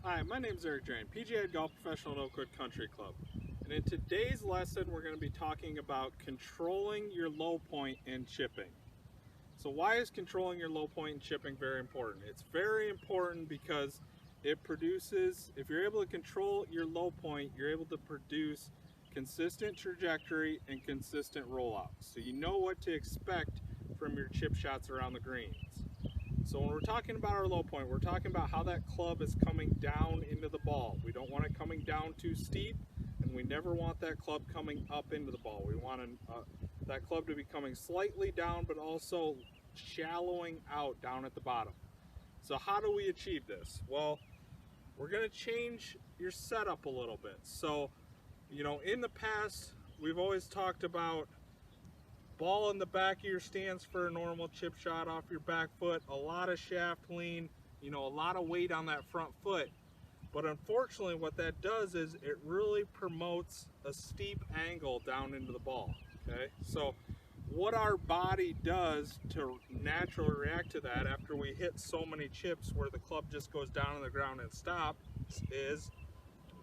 Hi, my name is Drane, PGA Golf Professional at Oakwood Country Club. And in today's lesson, we're going to be talking about controlling your low point in chipping. So why is controlling your low point in chipping very important? It's very important because it produces, if you're able to control your low point, you're able to produce consistent trajectory and consistent rollouts. So you know what to expect from your chip shots around the greens. So when we're talking about our low point, we're talking about how that club is coming down into the ball. We don't want it coming down too steep, and we never want that club coming up into the ball. We want that club to be coming slightly down, but also shallowing out down at the bottom. So how do we achieve this? Well, we're going to change your setup a little bit. So, you know, in the past, we've always talked about ball in the back of your stance for a normal chip shot off your back foot, a lot of shaft lean, you know, a lot of weight on that front foot. But unfortunately, what that does is it really promotes a steep angle down into the ball, okay? So what our body does to naturally react to that after we hit so many chips where the club just goes down on the ground and stops is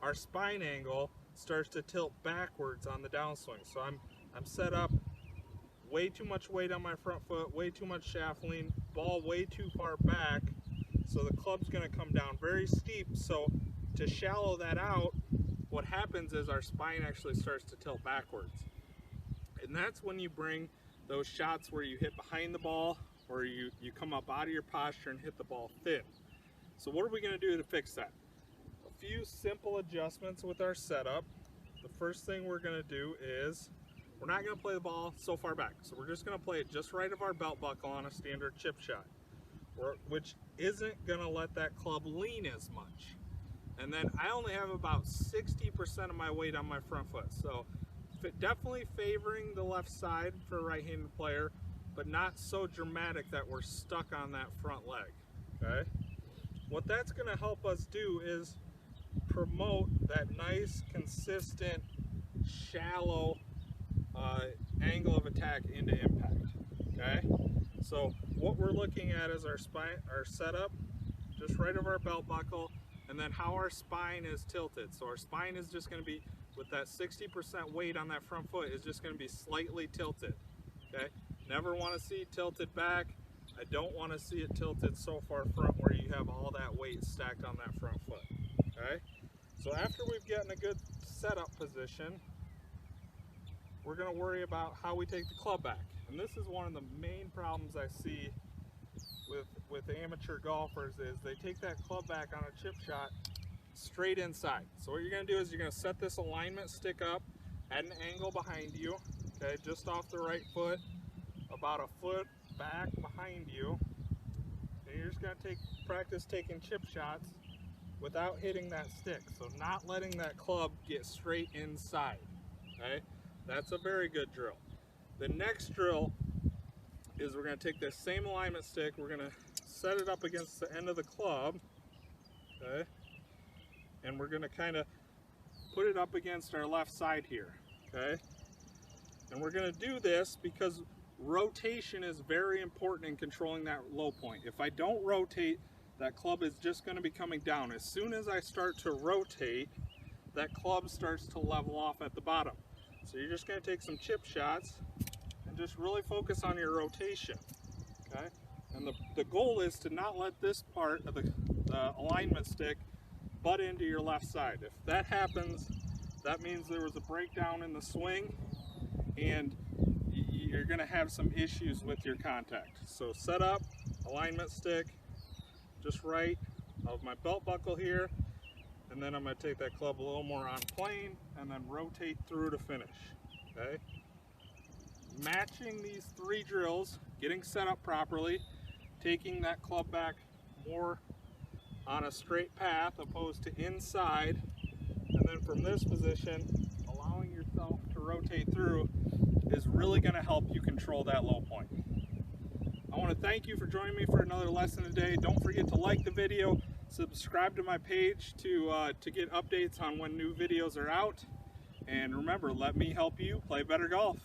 our spine angle starts to tilt backwards on the downswing. So I'm set up way too much weight on my front foot, way too much shaft lean, ball way too far back, so the club's going to come down very steep. So to shallow that out, what happens is our spine actually starts to tilt backwards. And that's when you bring those shots where you hit behind the ball, or you come up out of your posture and hit the ball thin. So what are we going to do to fix that? A few simple adjustments with our setup. The first thing we're going to do is we're not going to play the ball so far back. So we're just going to play it just right of our belt buckle on a standard chip shot, which isn't going to let that club lean as much. And then I only have about 60% of my weight on my front foot. So definitely favoring the left side for a right-handed player, but not so dramatic that we're stuck on that front leg, okay? What that's going to help us do is promote that nice, consistent, shallow angle of attack into impact, okay? So what we're looking at is our spine, our setup, just right over our belt buckle, and then how our spine is tilted. So our spine is just going to be, with that 60% weight on that front foot, is just going to be slightly tilted, okay? Never want to see it tilted back. I don't want to see it tilted so far front where you have all that weight stacked on that front foot, okay? So after we've gotten a good setup position, we're going to worry about how we take the club back. And this is one of the main problems I see with amateur golfers is they take that club back on a chip shot straight inside. So what you're going to do is you're going to set this alignment stick up at an angle behind you, okay, just off the right foot, about a foot back behind you. And you're just going to practice taking chip shots without hitting that stick. So not letting that club get straight inside, okay? That's a very good drill. The next drill is we're going to take this same alignment stick, we're going to set it up against the end of the club, okay? And we're going to kind of put it up against our left side here, okay? And we're going to do this because rotation is very important in controlling that low point. If I don't rotate, that club is just going to be coming down. As soon as I start to rotate, that club starts to level off at the bottom. So you're just going to take some chip shots and just really focus on your rotation, okay? And the goal is to not let this part of the alignment stick butt into your left side. If that happens, that means there was a breakdown in the swing and you're going to have some issues with your contact. So set up, alignment stick, just right of my belt buckle here, and then I'm going to take that club a little more on plane and then rotate through to finish, okay? Matching these three drills, getting set up properly, taking that club back more on a straight path opposed to inside, and then from this position, allowing yourself to rotate through is really going to help you control that low point. I want to thank you for joining me for another lesson today. Don't forget to like the video, subscribe to my page to get updates on when new videos are out, and remember, let me help you play better golf.